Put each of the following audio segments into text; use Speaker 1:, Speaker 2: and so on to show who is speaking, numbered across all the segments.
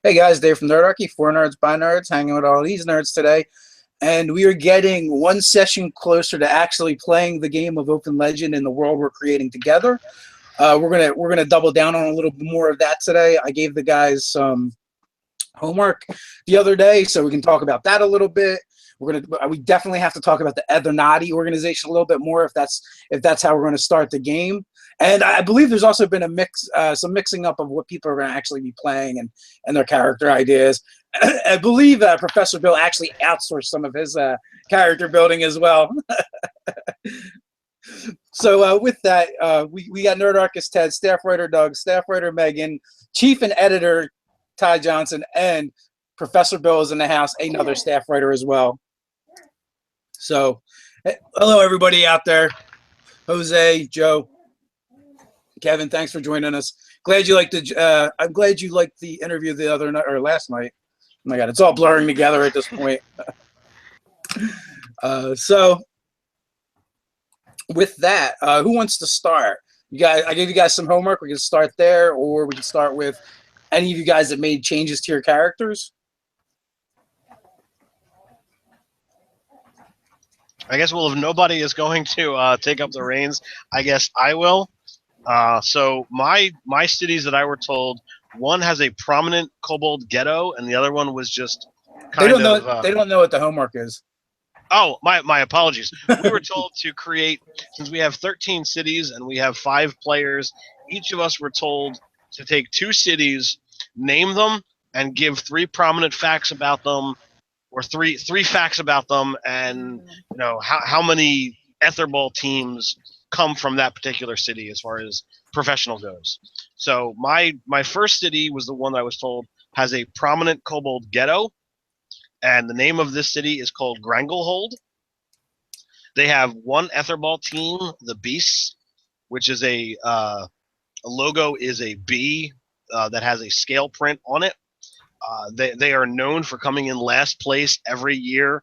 Speaker 1: Hey guys, Dave from Nerdarchy, for nerds by nerds, hanging with all these nerds today, and we are getting one session closer to actually playing the game of Open Legend in the world we're creating together. We're gonna double down on a little bit more of that today. I gave the guys some homework the other day, so we can talk about that a little bit. We definitely have to talk about the Etherna organization a little bit more if that's how we're going to start the game. And I believe there's also been some mixing up of what people are going to actually be playing and their character ideas. I believe Professor Bill actually outsourced some of his character building as well. So with that, we got Nerd Archist Ted, Staff Writer Doug, Staff Writer Megan, Chief and Editor Ty Johnson, and Professor Bill is in the house, another staff writer as well. So, hello everybody out there. Jose, Joe, Kevin, thanks for joining us. Glad you liked the. I'm glad you liked the interview the other night or last night. Oh my God, it's all blurring together at this point. So, with that, who wants to start? You guys, I gave you guys some homework. We can start there, or we can start with any of you guys that made changes to your characters.
Speaker 2: I guess, well, if nobody is going to take up the reins, I guess I will. So my cities that I were told, one has a prominent kobold ghetto, and the other one was just
Speaker 1: They don't know what the homework is.
Speaker 2: Oh, my apologies. We were told to create, since we have 13 cities and we have 5 players, each of us were told to take 2 cities, name them, and give 3 prominent facts about them, or three facts about them, and how many AErther Ball teams come from that particular city as far as professional goes. So my first city was the one that I was told has a prominent kobold ghetto, and the name of this city is called Granglehold. They have one AErther Ball team, the Beasts, which is a logo is a bee that has a scale print on it. They are known for coming in last place every year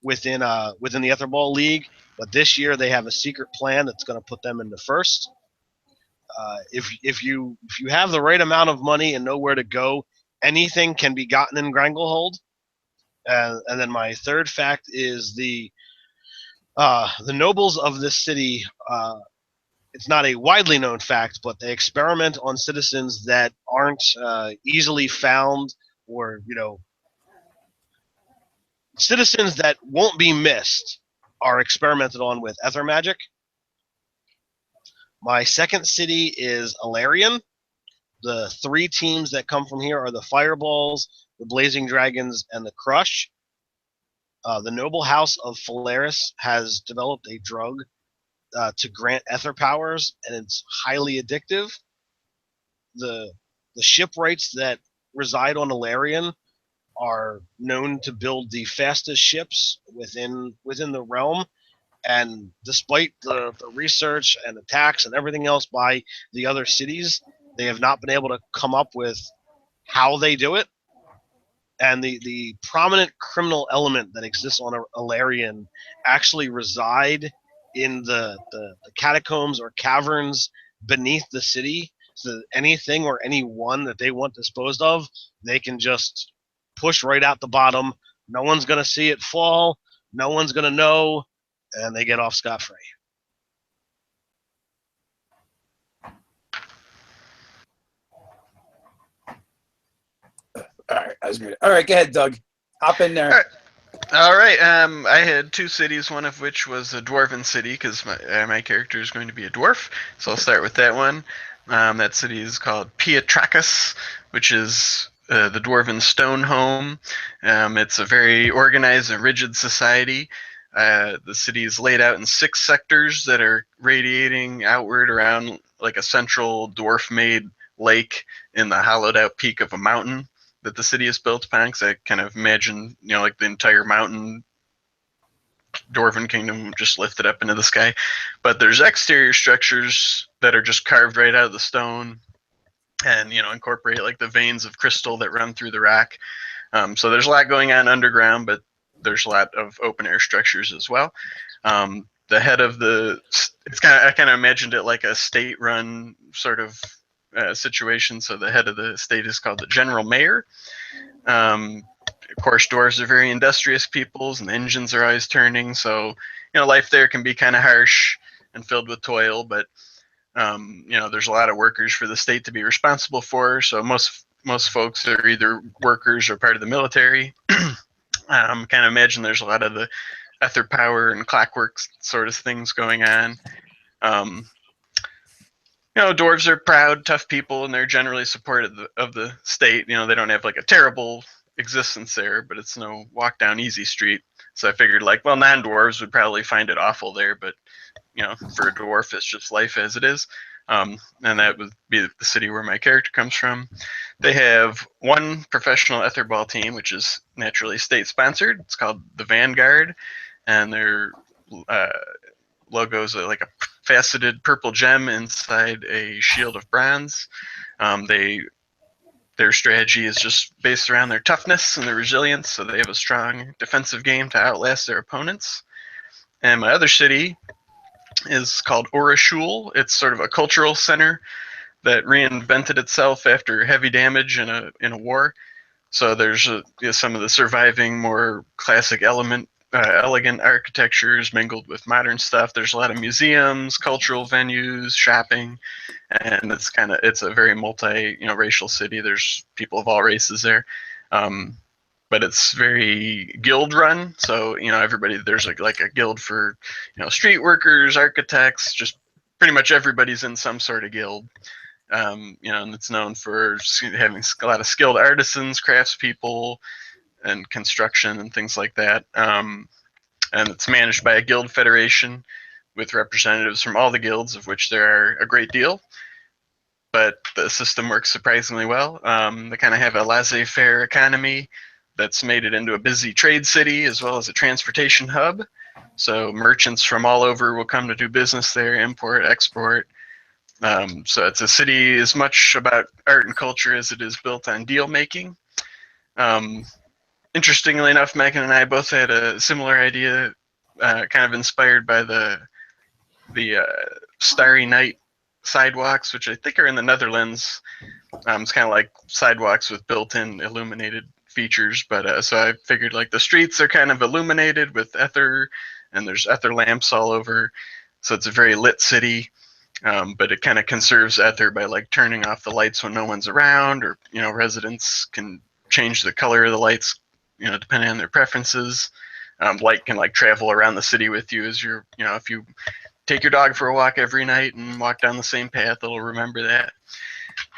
Speaker 2: within the AErther Ball League, but this year they have a secret plan that's going to put them into first. If you have the right amount of money and know where to go, anything can be gotten in Granglehold. And then my third fact is the nobles of this city. It's not a widely known fact, but they experiment on citizens that aren't easily found, or citizens that won't be missed are experimented on with ether magic. My second city is Alarion. The 3 teams that come from here are the Fireballs, the Blazing Dragons, and the Crush. The noble house of Phalaris has developed a drug to grant ether powers, and it's highly addictive. The shipwrights that reside on Alarion are known to build the fastest ships within the realm, and despite the research and attacks and everything else by the other cities, they have not been able to come up with how they do it. And the prominent criminal element that exists on Alarion actually reside in the catacombs or caverns beneath the city, so that anything or anyone that they want disposed of, they can just push right out the bottom. No one's going to see it fall. No one's going to know, and they get off scot-free.
Speaker 1: All right, I was muted. All right, go ahead, Doug. Hop in there.
Speaker 3: All right. I had 2 cities, one of which was a Dwarven city, because my character is going to be a dwarf. So I'll start with that one. That city is called Pietracus, which is the Dwarven stone home. It's a very organized and rigid society. The city is laid out in 6 sectors that are radiating outward around like a central dwarf-made lake in the hollowed-out peak of a mountain that the city is built upon, because I kind of imagine, like the entire mountain Dwarven kingdom just lifted up into the sky. But there's exterior structures that are just carved right out of the stone, and incorporate like the veins of crystal that run through the rock. So there's a lot going on underground, but there's a lot of open air structures as well. The head of I kind of imagined it like a state-run sort of situation. So the head of the state is called the general mayor. Of course, dwarves are very industrious peoples, and the engines are always turning. So, life there can be kind of harsh and filled with toil. But there's a lot of workers for the state to be responsible for. So most folks are either workers or part of the military. Kind of imagine there's a lot of the ether power and clockwork sort of things going on. Dwarves are proud, tough people, and they're generally supportive of the state. They don't have like a terrible existence there, but it's no walk down easy street. So I figured non-dwarves would probably find it awful there, but for a dwarf, it's just life as it is. And that would be the city where my character comes from. They have one professional Aether Ball team, which is naturally state-sponsored. It's called the Vanguard, and their logo is like a faceted purple gem inside a shield of bronze. Their strategy is just based around their toughness and their resilience, so they have a strong defensive game to outlast their opponents. And my other city is called Orashul. It's sort of a cultural center that reinvented itself after heavy damage in a war. So there's some of the surviving, more classic elegant architectures mingled with modern stuff. There's a lot of museums, cultural venues, shopping, and it's a very racial city. There's people of all races there. But it's very guild run, so everybody, there's like a guild for street workers, architects, just pretty much everybody's in some sort of guild. And it's known for having a lot of skilled artisans, craftspeople, and construction and things like that. And it's managed by a guild federation with representatives from all the guilds, of which there are a great deal. But the system works surprisingly well. They kind of have a laissez-faire economy that's made it into a busy trade city as well as a transportation hub. So merchants from all over will come to do business there, import, export. So it's a city as much about art and culture as it is built on deal making. Interestingly enough, Megan and I both had a similar idea, kind of inspired by the Starry Night sidewalks, which I think are in the Netherlands. It's kind of like sidewalks with built-in illuminated features, but so I figured the streets are kind of illuminated with ether, and there's ether lamps all over, so it's a very lit city. But it kind of conserves ether by turning off the lights when no one's around, or residents can change the color of the lights depending on their preferences. Light can travel around the city with you as you're if you take your dog for a walk every night and walk down the same path, it'll remember that.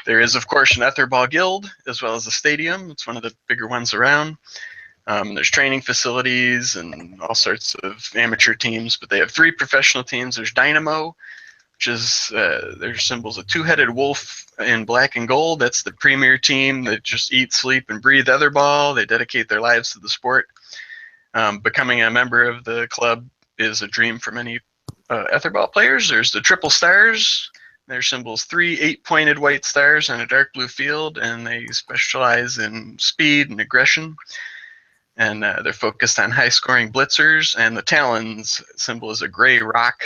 Speaker 3: There is, of course, an Aether Ball guild, as well as a stadium. It's one of the bigger ones around. There's training facilities and all sorts of amateur teams, but they have 3 professional teams. There's Dynamo, which is, their symbol's a 2-headed wolf in black and gold. That's the premier team that just eat, sleep, and breathe Aether Ball. They dedicate their lives to the sport. Becoming a member of the club is a dream for many Aether Ball players. There's the Triple Stars. Their symbol's 3 8-pointed white stars on a dark blue field, and they specialize in speed and aggression. And they're focused on high-scoring blitzers. And the Talons symbol is a gray rock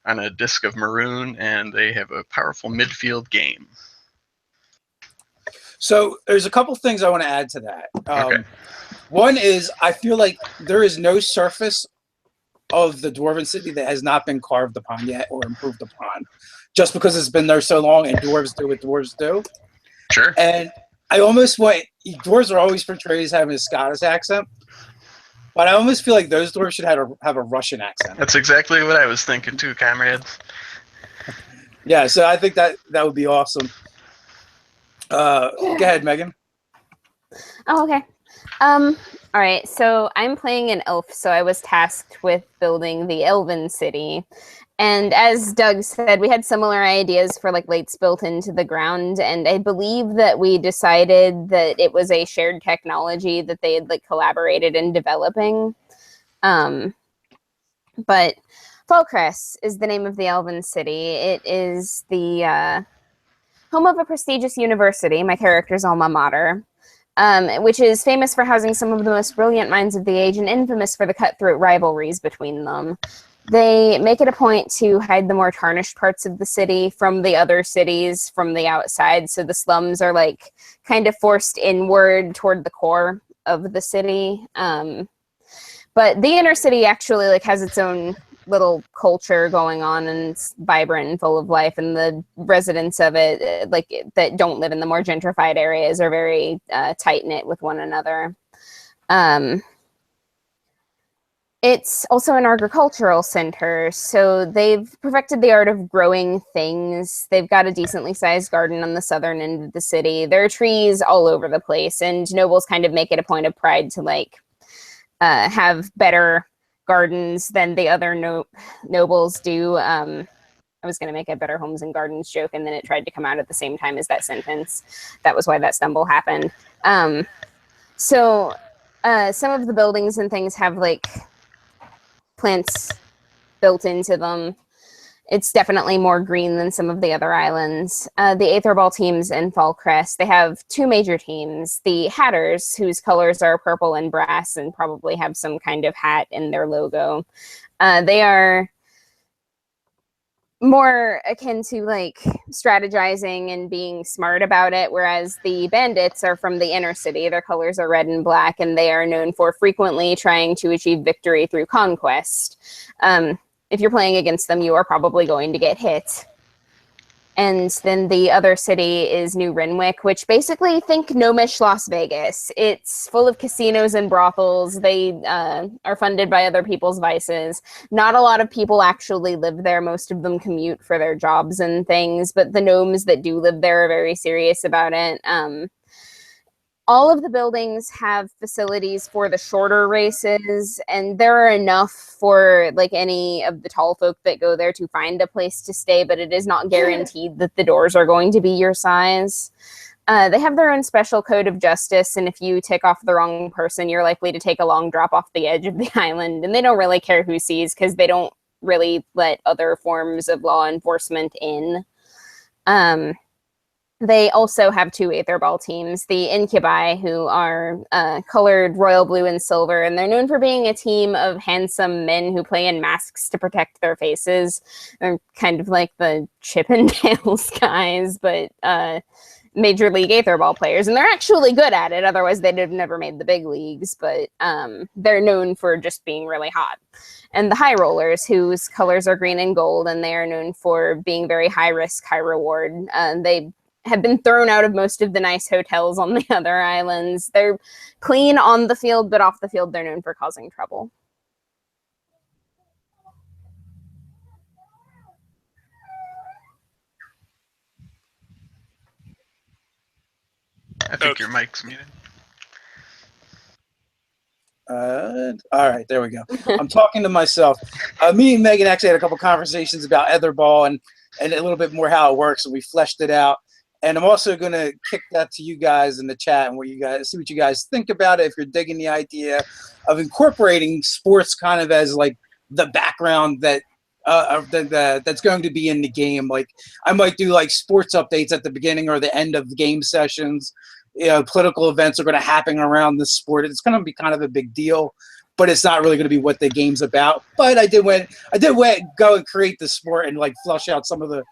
Speaker 3: on a disc of maroon, and they have a powerful midfield game.
Speaker 1: So there's a couple things I want to add to that.
Speaker 3: Okay.
Speaker 1: One is I feel like there is no surface of the Dwarven city that has not been carved upon yet or improved upon, just because it's been there so long and dwarves do what dwarves do.
Speaker 3: Sure.
Speaker 1: And I almost want, dwarves are always portrayed as having a Scottish accent, but I almost feel like those dwarves should have a Russian accent.
Speaker 3: That's exactly what I was thinking too, comrade.
Speaker 1: Yeah, so I think that would be awesome. Go ahead, Megan.
Speaker 4: Oh, okay. All right, so I'm playing an elf, so I was tasked with building the Elven city. And as Doug said, we had similar ideas for lights built into the ground, and I believe that we decided that it was a shared technology that they had collaborated in developing. But Falkress is the name of the Elven city. It is the home of a prestigious university, my character's alma mater, which is famous for housing some of the most brilliant minds of the age and infamous for the cutthroat rivalries between them. They make it a point to hide the more tarnished parts of the city from the other cities from the outside. So the slums are like kind of forced inward toward the core of the city. But the inner city actually like has its own little culture going on, and it's vibrant and full of life. And the residents of it, like that don't live in the more gentrified areas, are very tight knit with one another. It's also an agricultural center, so they've perfected the art of growing things. They've got a decently sized garden on the southern end of the city. There are trees all over the place, and nobles kind of make it a point of pride to like have better gardens than the other nobles do. I was going to make a better homes and gardens joke, and then it tried to come out at the same time as that sentence. That was why that stumble happened. So some of the buildings and things have like plants built into them. It's definitely more green than some of the other islands. The AErther Ball teams in Fallcrest, they have two major teams. The Hatters, whose colors are purple and brass and probably have some kind of hat in their logo. They are more akin to like strategizing and being smart about it, whereas the Bandits are from the inner city. Their colors are red and black, and they are known for frequently trying to achieve victory through conquest. If you're playing against them, you are probably going to get hit. And then the other city is New Renwick, which basically think gnomish Las Vegas. It's full of casinos and brothels. They are funded by other people's vices. Not a lot of people actually live there. Most of them commute for their jobs and things, but the gnomes that do live there are very serious about it. All of the buildings have facilities for the shorter races, and there are enough for like any of the tall folk that go there to find a place to stay, but it is not guaranteed that the doors are going to be your size. They have their own special code of justice, and if you tick off the wrong person, you're likely to take a long drop off the edge of the island, and they don't really care who sees because they don't really let other forms of law enforcement in. They also have two AErther Ball teams, the Incubi, who are colored royal blue and silver, and they're known for being a team of handsome men who play in masks to protect their faces. They're kind of like the Chippendales guys, but Major League AEther Ball players, and they're actually good at it, otherwise they'd have never made the big leagues, but they're known for just being really hot. And the High Rollers, whose colors are green and gold, and they are known for being very high risk, high reward. They have been thrown out of most of the nice hotels on the other islands. They're clean on the field, but off the field, they're known for causing trouble.
Speaker 3: I think your mic's muted.
Speaker 1: All right, there we go. I'm talking to myself. Me and Megan actually had a couple conversations about AErther Ball and a little bit more how it works, and we fleshed it out. And I'm also going to kick that to you guys in the chat and see what you guys think about it, if you're digging the idea of incorporating sports kind of as like the background that that's going to be in the game. Like I might do like sports updates at the beginning or the end of the game sessions. You know, political events are going to happen around this sport. It's going to be kind of a big deal, but it's not really going to be what the game's about. But I did go and create the sport and like flush out some of the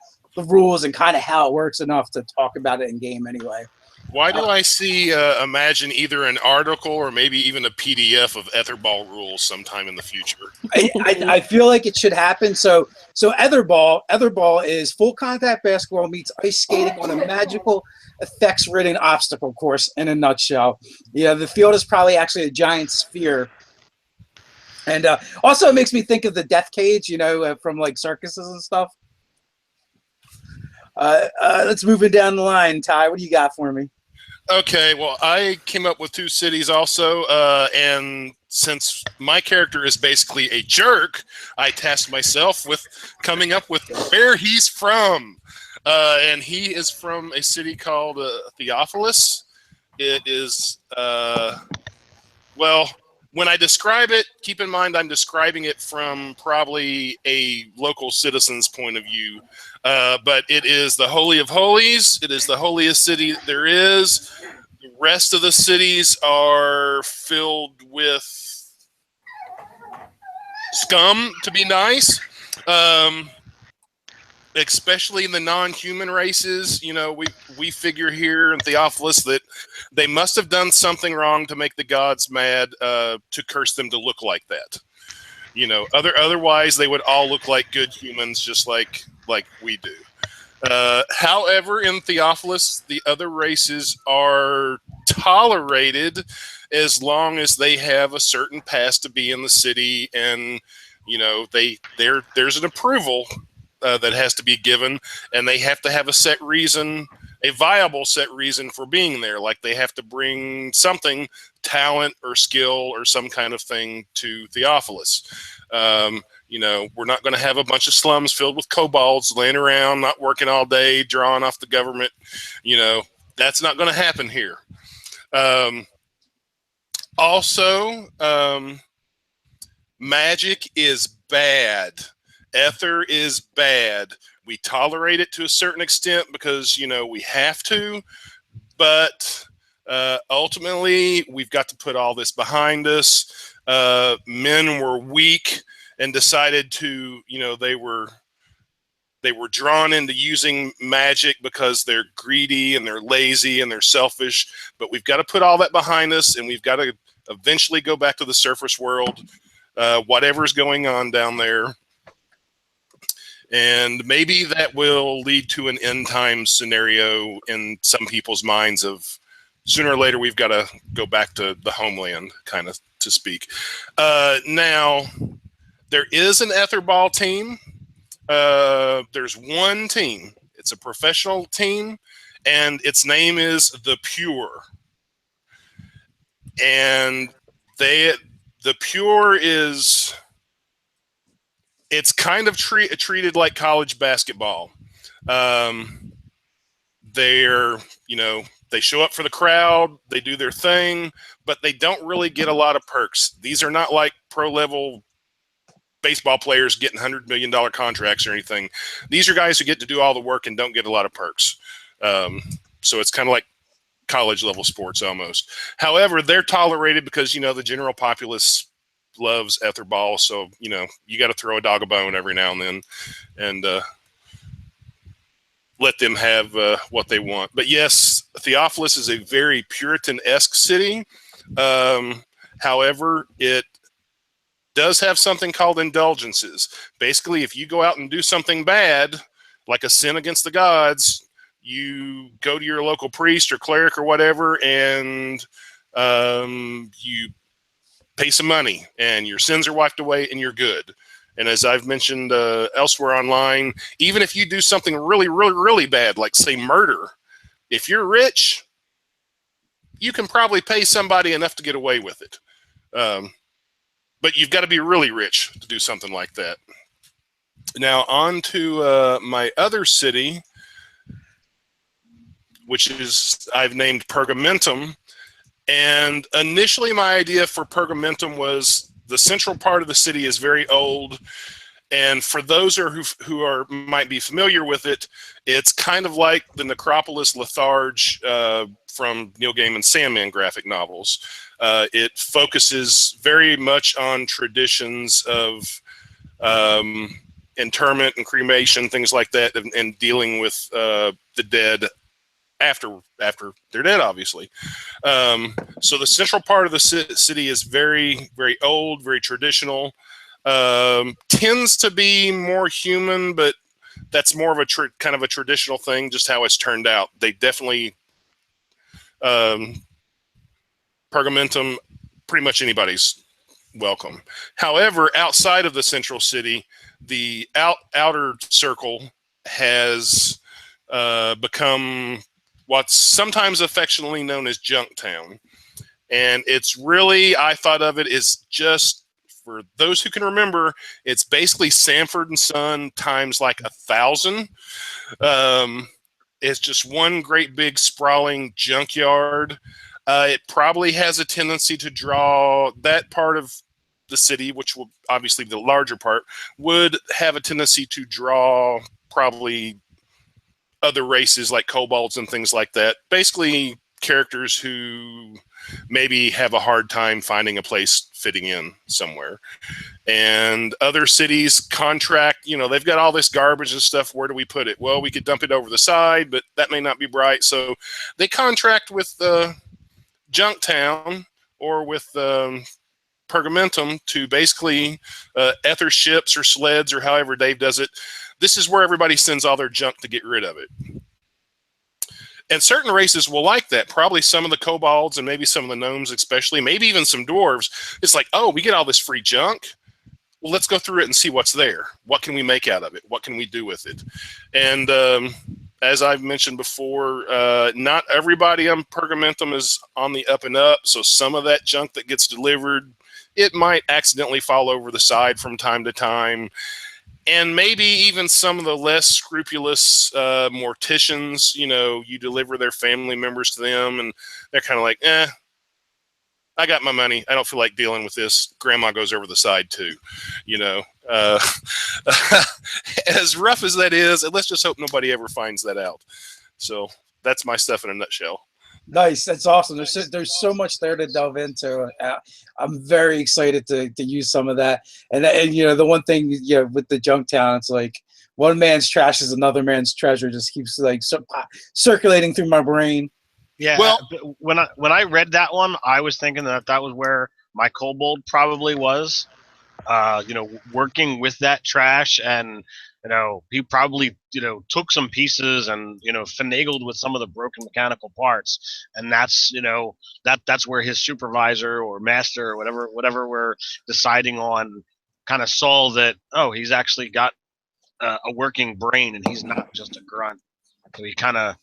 Speaker 1: rules and kind of how it works enough to talk about it in game anyway.
Speaker 5: Why do I see imagine either an article or maybe even a PDF of AErther Ball rules sometime in the future?
Speaker 1: I feel like it should happen. So AErther Ball is full contact basketball meets ice skating on a magical effects-ridden obstacle course in a nutshell. Yeah, the field is probably actually a giant sphere. And also it makes me think of the death cage, you know, from like circuses and stuff. Let's move it down the line. Ty, what do you got for me?
Speaker 5: Okay, well, I came up with two cities also, and since my character is basically a jerk, I tasked myself with coming up with where he's from. And he is from a city called Theophilus. It is, well, when I describe it, keep in mind I'm describing it from probably a local citizen's point of view. But it is the Holy of Holies. It is the holiest city there is. The rest of the cities are filled with scum to be nice. Especially in the non-human races, you know, we figure here in Theophilus that they must have done something wrong to make the gods mad to curse them to look like that. You know, otherwise they would all look like good humans, just like we do. However, in Theophilus, the other races are tolerated as long as they have a certain pass to be in the city, and you know, there's an approval that has to be given, and they have to have a set reason, a viable set reason for being there. Like they have to bring something, talent or skill or some kind of thing to Theophilus. You know, we're not going to have a bunch of slums filled with kobolds laying around, not working all day, drawing off the government. You know, that's not going to happen here. Also, magic is bad. Ether is bad. We tolerate it to a certain extent because, you know, we have to, but ultimately we've got to put all this behind us. Men were weak and decided to, you know, they were drawn into using magic because they're greedy and they're lazy and they're selfish, but we've got to put all that behind us, and we've got to eventually go back to the surface world, whatever's going on down there. And maybe that will lead to an end time scenario in some people's minds of sooner or later we've got to go back to the homeland, kind of to speak. Now, there is an AErther Ball team. There's one team. It's a professional team, and its name is The Pure. And The Pure is... It's kind of treated like college basketball. They're, you know, they show up for the crowd, they do their thing, but they don't really get a lot of perks. These are not like pro-level baseball players getting $100 million contracts or anything. These are guys who get to do all the work and don't get a lot of perks. So it's kind of like college-level sports almost. However, they're tolerated because, you know, the general populace loves AErther Ball, so you know you got to throw a dog a bone every now and then, and let them have what they want. But yes, Theophilus is a very Puritan-esque city. However, it does have something called indulgences. Basically, if you go out and do something bad, like a sin against the gods, you go to your local priest or cleric or whatever, and you pay some money, and your sins are wiped away, and you're good. And as I've mentioned elsewhere online, even if you do something really, really, really bad, like say murder, if you're rich, you can probably pay somebody enough to get away with it. But you've got to be really rich to do something like that. Now on to my other city, which is I've named Pergamentum. And initially my idea for Pergamentum was the central part of the city is very old. And for those who might be familiar with it, it's kind of like the Necropolis Letharge from Neil Gaiman's Sandman graphic novels. It focuses very much on traditions of interment and cremation, things like that, and dealing with the dead after they're dead, obviously. So the central part of the city is very, very old, very traditional. Tends to be more human, but that's more of a kind of a traditional thing, just how it's turned out. They definitely, Pergamentum, pretty much anybody's welcome. However, outside of the central city, the outer circle has become what's sometimes affectionately known as Junktown. And it's really, I thought of it as just, for those who can remember, it's basically Sanford & Son times like 1,000. It's just one great big sprawling junkyard. It probably has a tendency to draw that part of the city, which will obviously be the larger part, would have a tendency to draw probably other races like kobolds and things like that. Basically, characters who maybe have a hard time finding a place fitting in somewhere. And other cities contract, they've got all this garbage and stuff. Where do we put it? Well, we could dump it over the side, but that may not be right. So they contract with Junk Town or with Pergamentum to basically ether ships or sleds or however Dave does it. This is where everybody sends all their junk to get rid of it. And certain races will like that. Probably some of the kobolds and maybe some of the gnomes especially, maybe even some dwarves. It's like, oh, we get all this free junk. Well, let's go through it and see what's there. What can we make out of it? What can we do with it? And as I've mentioned before, not everybody on Pergamentum is on the up and up. So some of that junk that gets delivered, it might accidentally fall over the side from time to time. And maybe even some of the less scrupulous morticians, you deliver their family members to them, and they're kind of like, I got my money. I don't feel like dealing with this. Grandma goes over the side too, As rough as that is, and let's just hope nobody ever finds that out. So that's my stuff in a nutshell.
Speaker 1: Nice. That's awesome. There's so much there to delve into. I'm very excited to use some of that. And the one thing with the junk town, it's like one man's trash is another man's treasure. Just keeps like circulating through my brain.
Speaker 2: Yeah.
Speaker 5: Well,
Speaker 2: when I read that one, I was thinking that was where my kobold probably was. Working with that trash, and he probably took some pieces and finagled with some of the broken mechanical parts, and that's that's where his supervisor or master or whatever we're deciding on kind of saw that, oh, he's actually got a working brain and he's not just a grunt. So he kind of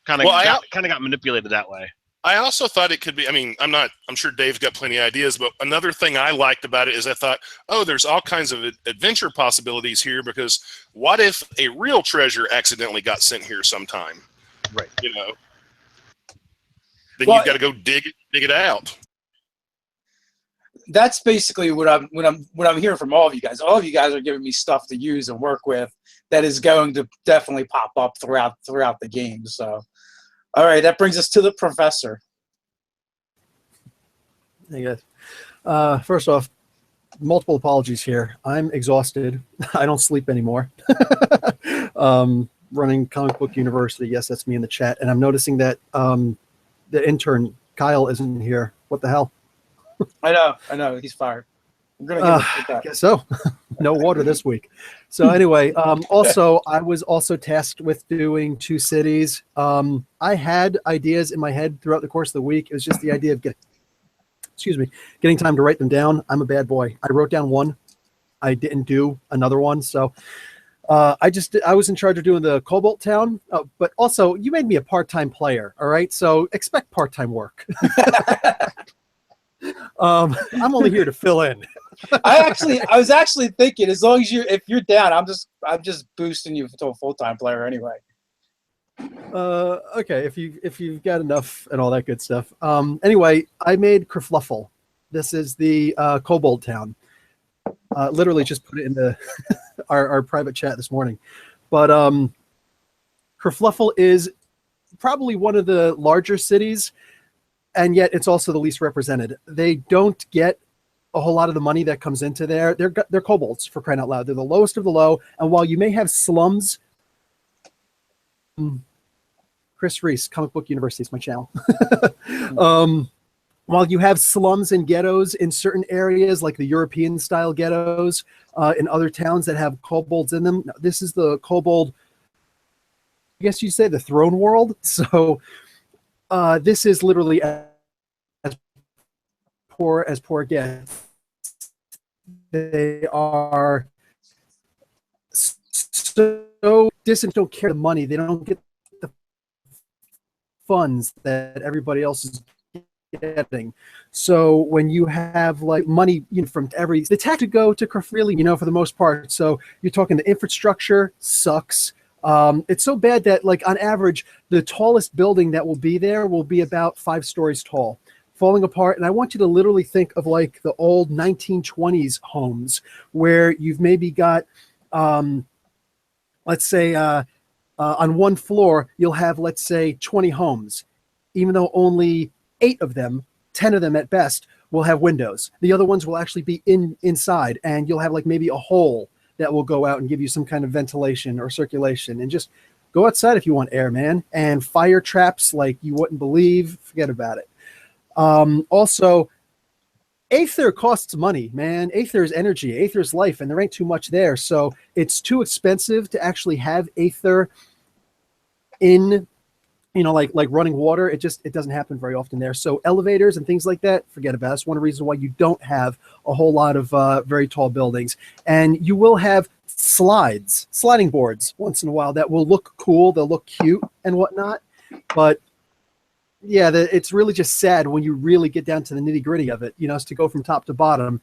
Speaker 2: got manipulated that way.
Speaker 5: I also thought it could be, I'm sure Dave's got plenty of ideas, but another thing I liked about it is I thought, oh, there's all kinds of adventure possibilities here, because what if a real treasure accidentally got sent here sometime?
Speaker 2: Right.
Speaker 5: Then you've got to go dig it out.
Speaker 1: That's basically what I'm hearing from all of you guys. All of you guys are giving me stuff to use and work with that is going to definitely pop up throughout the game. So, all right, that brings us to the professor.
Speaker 6: Hey guys. First off, multiple apologies here. I'm exhausted. I don't sleep anymore. Running Comic Book University. Yes, that's me in the chat. And I'm noticing that the intern Kyle isn't here. What the hell?
Speaker 1: I know. He's fired. I'm gonna give
Speaker 6: I guess so. No water this week. So anyway, also I was also tasked with doing 2 cities. I had ideas in my head throughout the course of the week. It was just the idea of getting time to write them down. I'm a bad boy. I wrote down one. I didn't do another one. So I was in charge of doing the Cobalt town, but also you made me a part-time player. All right. So expect part-time work. I'm only here to fill in.
Speaker 1: I was actually thinking, as long as if you're down, I'm just boosting you to a full-time player anyway.
Speaker 6: Okay, if you've got enough and all that good stuff. Anyway, I made Kerfluffle. This is the Cobalt town. Literally just put it in the our private chat this morning. But Kerfluffle is probably one of the larger cities, and yet it's also the least represented. They don't get a whole lot of the money that comes into there. They're kobolds, for crying out loud. They're the lowest of the low. And while you may have slums, Chris Reese, Comic Book University is my channel. While you have slums and ghettos in certain areas, like the European style ghettos, in other towns that have kobolds in them, this is the kobold, I guess you'd say the throne world. So this is literally as poor gets. They are so distant, don't care the money. They don't get the funds that everybody else is getting. So when you have like money, from the tax to go to Kerfreely, for the most part. So you're talking the infrastructure sucks. It's so bad that, like, on average, the tallest building that will be there will be about 5 stories tall, falling apart. And I want you to literally think of like the old 1920s homes where you've maybe got, let's say, On one floor, you'll have, let's say, 20 homes, even though only 8 of them, 10 of them at best, will have windows. The other ones will actually be inside, and you'll have like maybe a hole that will go out and give you some kind of ventilation or circulation. And just go outside if you want air, man. And fire traps like you wouldn't believe, forget about it. Also, Aether costs money, man. Aether is energy. Aether is life, and there ain't too much there. So it's too expensive to actually have Aether in, like running water. It doesn't happen very often there. So elevators and things like that, forget about it. That's one reason why you don't have a whole lot of very tall buildings. And you will have sliding boards once in a while that will look cool. They'll look cute and whatnot. But yeah, it's really just sad when you really get down to the nitty gritty of it, is to go from top to bottom.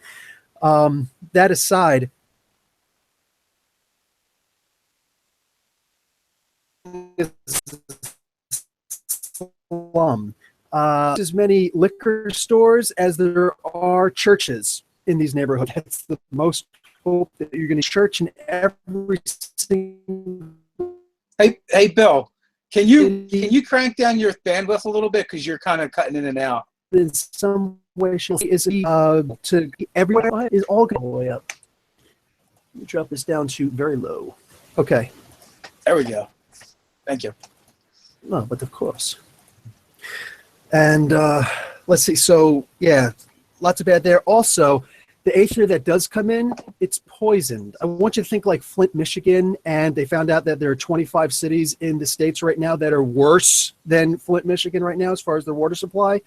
Speaker 6: That aside, slum. As many liquor stores as there are churches in these neighborhoods. That's the most hope that you're going to church in every single.
Speaker 1: Hey, Bill, can you crank down your bandwidth a little bit because you're kind of cutting in and out?
Speaker 6: In some way, to everyone is all going all the way up. Let me drop this down to very low. Okay.
Speaker 1: There we go. Thank you.
Speaker 6: No, but of course. And let's see. So, yeah, lots of bad there. Also, the Aether that does come in, it's poisoned. I want you to think like Flint, Michigan, and they found out that there are 25 cities in the States right now that are worse than Flint, Michigan right now as far as their water supply.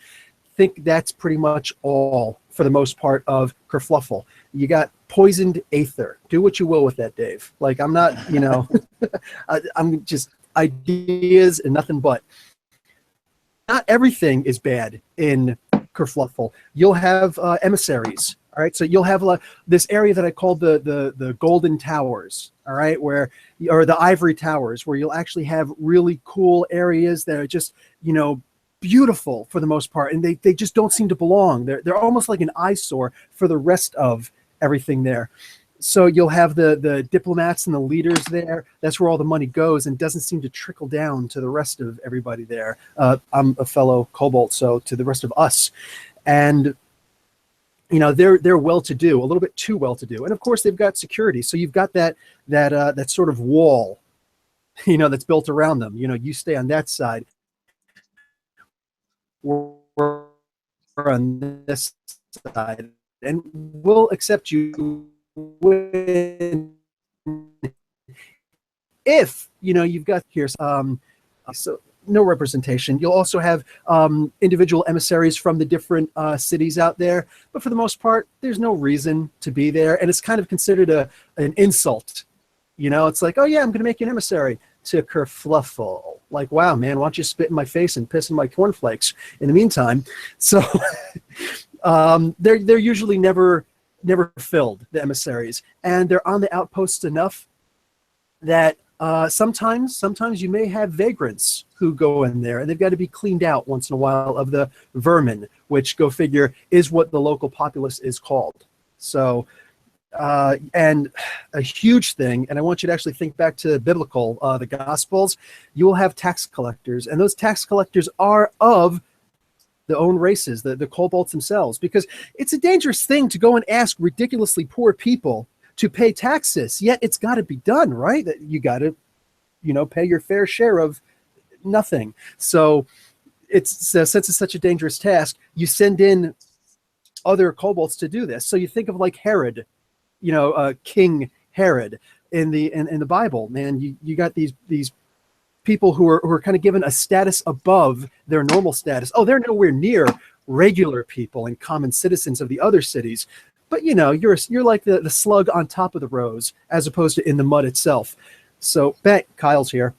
Speaker 6: Think that's pretty much all, for the most part, of Kerfluffle. You got poisoned Aether. Do what you will with that, Dave. Like, I'm not, I'm just ideas and nothing but. Not everything is bad in Kerfluffle. You'll have emissaries. All right, so you'll have this area that I call the Golden Towers. All right, or the Ivory Towers, where you'll actually have really cool areas that are just beautiful for the most part, and they just don't seem to belong. They're almost like an eyesore for the rest of everything there. So you'll have the diplomats and the leaders there. That's where all the money goes, and doesn't seem to trickle down to the rest of everybody there. I'm a fellow Cobalt, so to the rest of us, and they're well-to-do, a little bit too well-to-do, and of course they've got security. So you've got that sort of wall, that's built around them. You stay on that side. We're on this side, and we'll accept you if you've got here so no representation. You'll also have individual emissaries from the different cities out there, but for the most part there's no reason to be there, and it's kind of considered an insult. It's like, oh yeah, I'm gonna make you an emissary to Kerfluffle. Like, wow, man, why don't you spit in my face and piss in my cornflakes in the meantime? So they're usually never filled, the emissaries, and they're on the outposts enough that sometimes you may have vagrants who go in there, and they've got to be cleaned out once in a while of the vermin, which, go figure, is what the local populace is called. So and a huge thing, and I want you to actually think back to biblical, the Gospels, you will have tax collectors, and those tax collectors are of the own races, the Cobalts themselves, because it's a dangerous thing to go and ask ridiculously poor people to pay taxes, yet it's got to be done, right? That you got to, pay your fair share of nothing. So since it's such a dangerous task, you send in other Cobalts to do this. So you think of like Herod, King Herod in the Bible, man. You got these people who are kind of given a status above their normal status. Oh, they're nowhere near regular people and common citizens of the other cities, but you're like the slug on top of the rose as opposed to in the mud itself. So Kyle's here.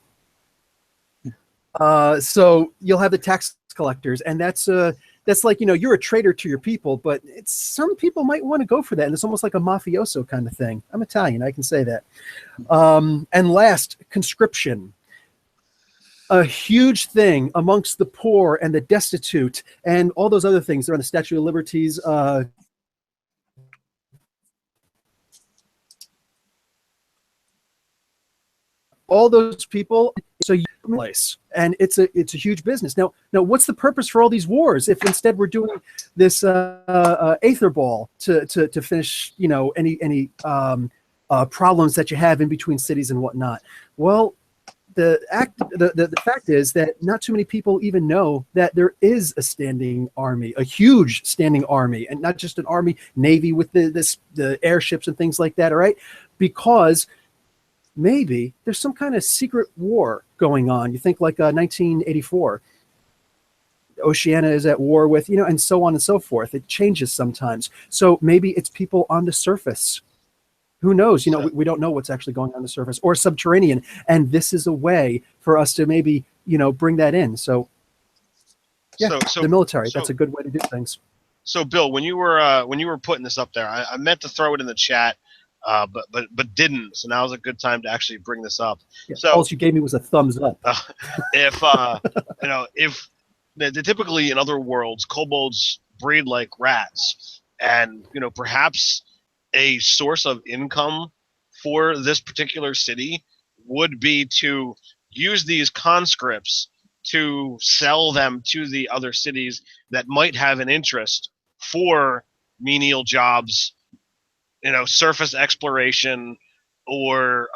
Speaker 6: So you'll have the tax collectors, and that's like, you're a traitor to your people, but some people might want to go for that, and it's almost like a mafioso kind of thing. I'm Italian, I can say that. And last, conscription. A huge thing amongst the poor and the destitute and all those other things. They're on the Statue of Liberty's all those people, so you place, and it's a huge business. Now, what's the purpose for all these wars if instead we're doing this AErther Ball to finish, any problems that you have in between cities and whatnot? Well, the fact is that not too many people even know that there is a standing army, a huge standing army, and not just an army navy with the airships and things like that. All right, because maybe there's some kind of secret war going on. You think like 1984. Oceania is at war with, and so on and so forth. It changes sometimes. So maybe it's people on the surface. Who knows? We don't know what's actually going on the surface or subterranean. And this is a way for us to maybe, bring that in. So, yeah, the military, that's a good way to do things.
Speaker 2: So, Bill, when you were putting this up there, I meant to throw it in the chat. But didn't. So now is a good time to actually bring this up.
Speaker 6: Yeah,
Speaker 2: so
Speaker 6: all you gave me was a thumbs up.
Speaker 2: If typically in other worlds, kobolds breed like rats, and perhaps a source of income for this particular city would be to use these conscripts to sell them to the other cities that might have an interest for menial jobs, surface exploration, or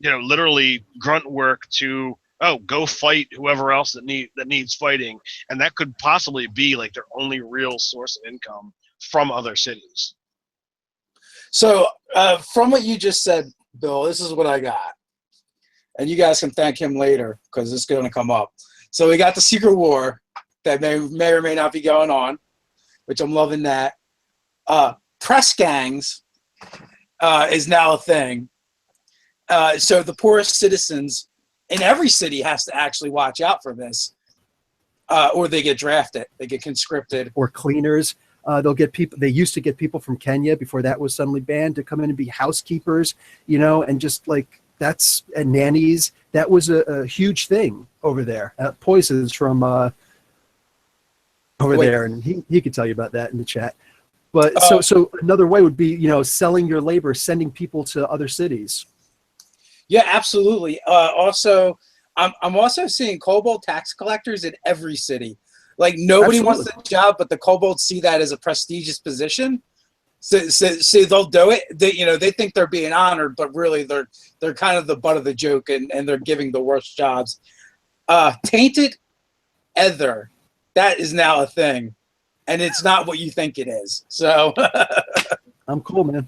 Speaker 2: literally grunt work to go fight whoever else that needs fighting, and that could possibly be like their only real source of income from other cities.
Speaker 1: So from what you just said, Bill, this is what I got, and you guys can thank him later because it's going to come up. So we got the secret war that may or may not be going on, which I'm loving that. Press gangs is now a thing. So the poorest citizens in every city has to actually watch out for this, or they get drafted, they get conscripted.
Speaker 6: Or cleaners. They'll get people. They used to get people from Kenya before that was suddenly banned to come in and be housekeepers, and just like and nannies. That was a huge thing over there. Poison's from over there, and he could tell you about that in the chat. But so another way would be, selling your labor, sending people to other cities.
Speaker 1: Yeah, absolutely. Also, I'm also seeing kobold tax collectors in every city. Like nobody wants the job, but the kobolds see that as a prestigious position. So they'll do it. They think they're being honored, but really they're kind of the butt of the joke, and they're giving the worst jobs. Tainted Ether, that is now a thing. And it's not what you think it is. So
Speaker 6: I'm cool, man.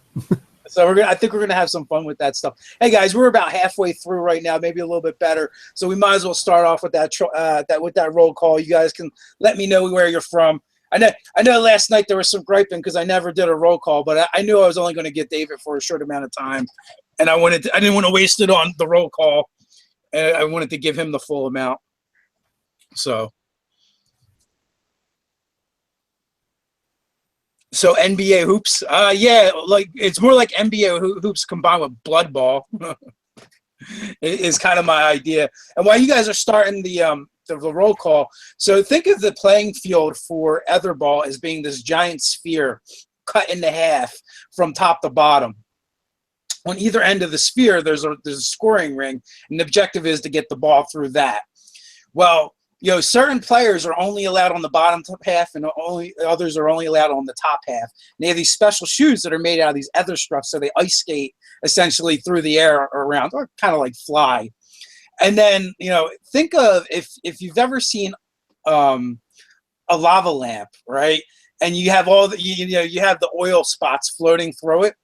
Speaker 1: So I think we're gonna have some fun with that stuff. Hey guys, we're about halfway through right now, maybe a little bit better. So we might as well start off with that roll call. You guys can let me know where you're from. I know last night there was some griping because I never did a roll call, but I knew I was only going to get David for a short amount of time, and I didn't want to waste it on the roll call, and I wanted to give him the full amount. So NBA hoops, yeah, like it's more like NBA hoops combined with Blood Ball. Is kind of my idea. And while you guys are starting the roll call, so think of the playing field for AErther Ball as being this giant sphere cut into half from top to bottom. On either end of the sphere, there's a scoring ring, and the objective is to get the ball through that. Well, certain players are only allowed on the bottom half, and others are only allowed on the top half. And they have these special shoes that are made out of these ether struts, so they ice skate essentially through the air around, or kind of like fly. And then, think of if you've ever seen a lava lamp, right? And you have all the you have the oil spots floating through it.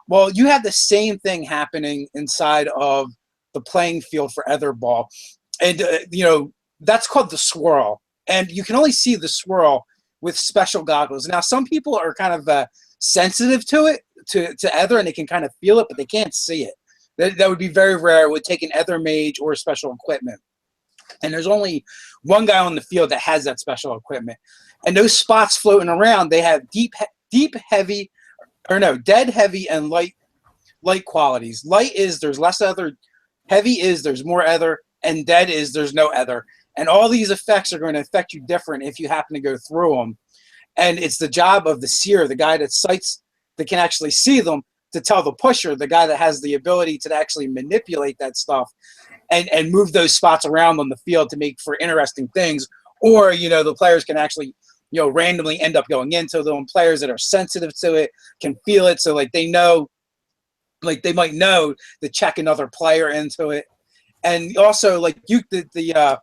Speaker 1: Well, you have the same thing happening inside of the playing field for AErther Ball, and that's called the swirl, and you can only see the swirl with special goggles. Now, some people are kind of sensitive to it, to Ether, and they can kind of feel it, but they can't see it. That would be very rare. It would take an Ether mage or special equipment. And there's only one guy on the field that has that special equipment. And those spots floating around, they have dead, heavy, and light qualities. Light is there's less Ether, heavy is there's more Ether, and dead is there's no Ether. And all these effects are going to affect you different if you happen to go through them. And it's the job of the seer, the guy that can actually see them, to tell the pusher, the guy that has the ability to actually manipulate that stuff and move those spots around on the field to make for interesting things. Or, the players can actually, randomly end up going into them. Players that are sensitive to it can feel it. So like they know, like they might know to check another player into it. And also like the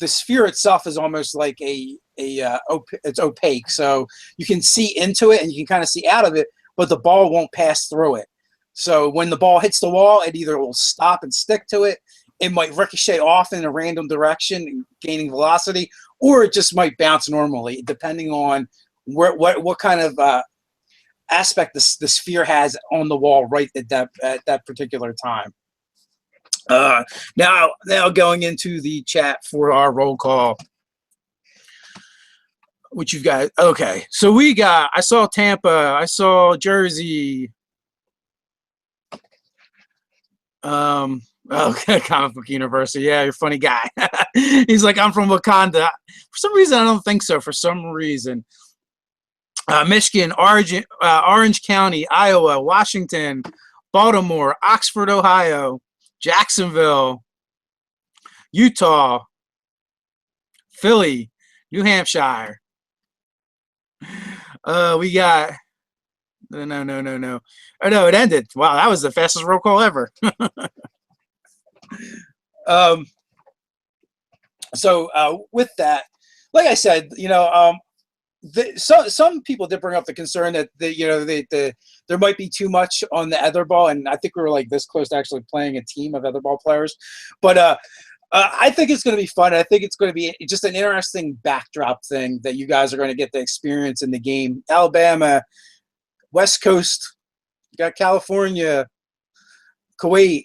Speaker 1: sphere itself is almost like it's opaque. So you can see into it and you can kind of see out of it, but the ball won't pass through it. So when the ball hits the wall, it either will stop and stick to it. It might ricochet off in a random direction, gaining velocity, or it just might bounce normally, depending on what kind of aspect the sphere has on the wall right at that particular time. Now going into the chat for our roll call. What you've got? Okay, so I saw Tampa, I saw Jersey. Okay, Comic Book University. Yeah, you're a funny guy. He's like, I'm from Wakanda. For some reason, I don't think so. For some reason. Michigan, Orange County, Iowa, Washington, Baltimore, Oxford, Ohio, Jacksonville, Utah, Philly, New Hampshire. We got no. Oh no, it ended. Wow, that was the fastest roll call ever. So with that, like I said, some people did bring up the concern that there might be too much on the AErther Ball, and I think we were like this close to actually playing a team of AErther Ball players. But I think it's going to be fun. I think it's going to be just an interesting backdrop thing that you guys are going to get to experience in the game. Alabama, West Coast, you got California, Kuwait.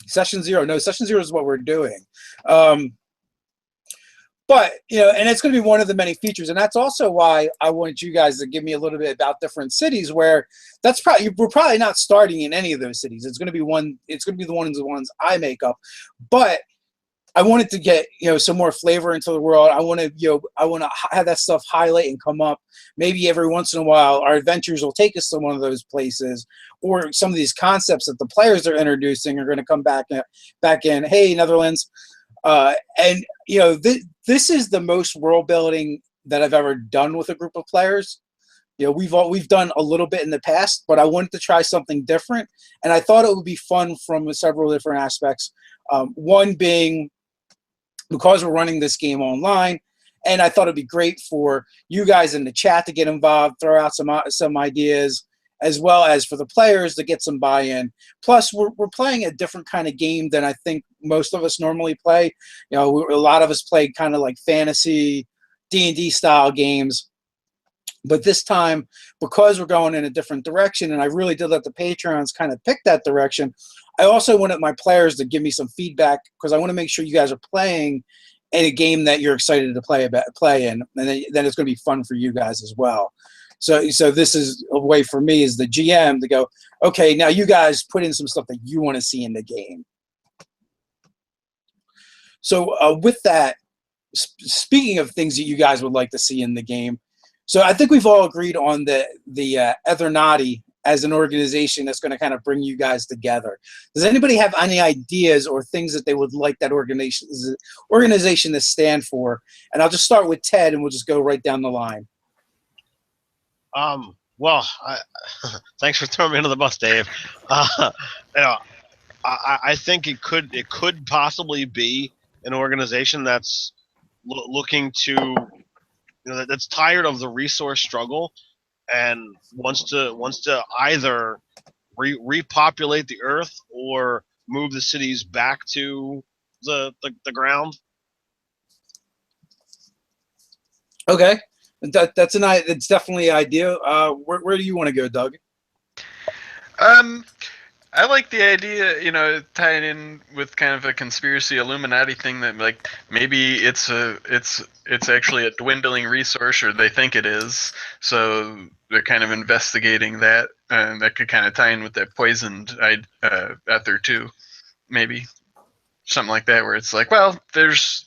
Speaker 1: Session 0. No, Session 0 is what we're doing. But, and it's going to be one of the many features. And that's also why I wanted you guys to give me a little bit about different cities where we're probably not starting in any of those cities. It's going to be the ones I make up. But I wanted to get, some more flavor into the world. I want to have that stuff highlight and come up. Maybe every once in a while, our adventures will take us to one of those places, or some of these concepts that the players are introducing are going to come back in. Hey, Netherlands. And this is the most world building that I've ever done with a group of players. We've done a little bit in the past, but I wanted to try something different, and I thought it would be fun from several different aspects. One being because we're running this game online, and I thought it'd be great for you guys in the chat to get involved, throw out some ideas, as well as for the players to get some buy-in. Plus, we're playing a different kind of game than I think most of us normally play. A lot of us play kind of like fantasy, D&D style games. But this time, because we're going in a different direction, and I really did let the Patrons kind of pick that direction, I also wanted my players to give me some feedback, because I want to make sure you guys are playing in a game that you're excited to play in, and then it's going to be fun for you guys as well. So this is a way for me as the GM to go, okay, now you guys put in some stuff that you want to see in the game. So with that, speaking of things that you guys would like to see in the game, so I think we've all agreed on the Etherna as an organization that's going to kind of bring you guys together. Does anybody have any ideas or things that they would like that organization to stand for? And I'll just start with Ted, and we'll just go right down the line.
Speaker 2: Well, thanks for throwing me under the bus, Dave. I think it could possibly be an organization that's looking to, that's tired of the resource struggle and wants to either repopulate the earth or move the cities back to the ground.
Speaker 1: Okay. It's definitely an idea. Where do you want to go, Doug?
Speaker 3: I like the idea, tying in with kind of a conspiracy Illuminati thing that like maybe it's actually a dwindling resource, or they think it is. So they're kind of investigating that, and that could kind of tie in with that poisoned ether too, maybe something like that, where it's like, well, there's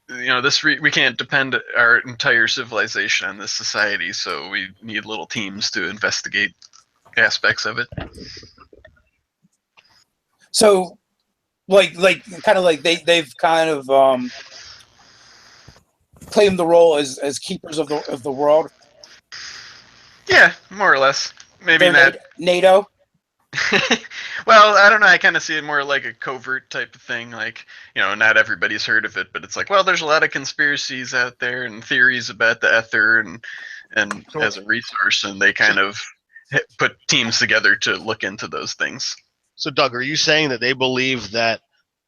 Speaker 3: we can't depend our entire civilization on this society, so we need little teams to investigate aspects of it.
Speaker 1: So, like kind of like they've kind of claimed the role as keepers of the world.
Speaker 3: Yeah, more or less. Maybe
Speaker 1: They're
Speaker 3: not.
Speaker 1: NATO.
Speaker 3: Well, I don't know. I kind of see it more like a covert type of thing. Like, not everybody's heard of it, but it's like, well, there's a lot of conspiracies out there and theories about the Ether and
Speaker 1: Sure.
Speaker 3: as a resource, and they kind of put teams together to look into those things.
Speaker 2: So, Doug, are you saying that they believe that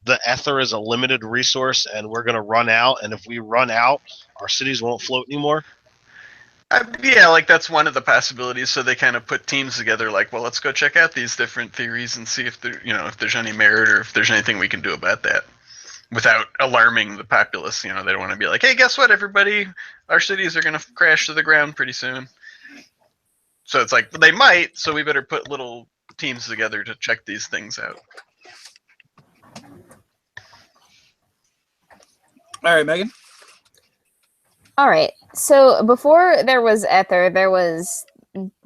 Speaker 2: the Ether is a limited resource and we're going to run out, and if we run out, our cities won't float anymore?
Speaker 3: Yeah, like that's one of the possibilities. So they kind of put teams together, like, well, let's go check out these different theories and see if if there's any merit or if there's anything we can do about that, without alarming the populace. They don't want to be like, hey, guess what, everybody, our cities are going to crash to the ground pretty soon. So it's like, they might, so we better put little teams together to check these things out.
Speaker 1: All right, Megan.
Speaker 4: All right. So before there was Ether, there was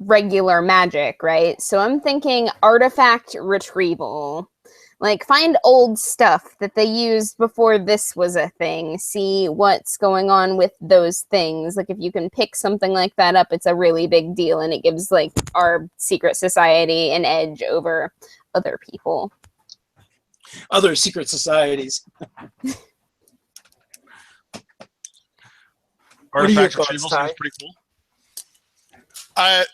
Speaker 4: regular magic, right? So I'm thinking artifact retrieval. Like, find old stuff that they used before this was a thing. See what's going on with those things. Like, if you can pick something like that up, it's a really big deal, and it gives, like, our secret society an edge over other people.
Speaker 1: Other secret societies.
Speaker 2: Artifact retrieval seems pretty cool.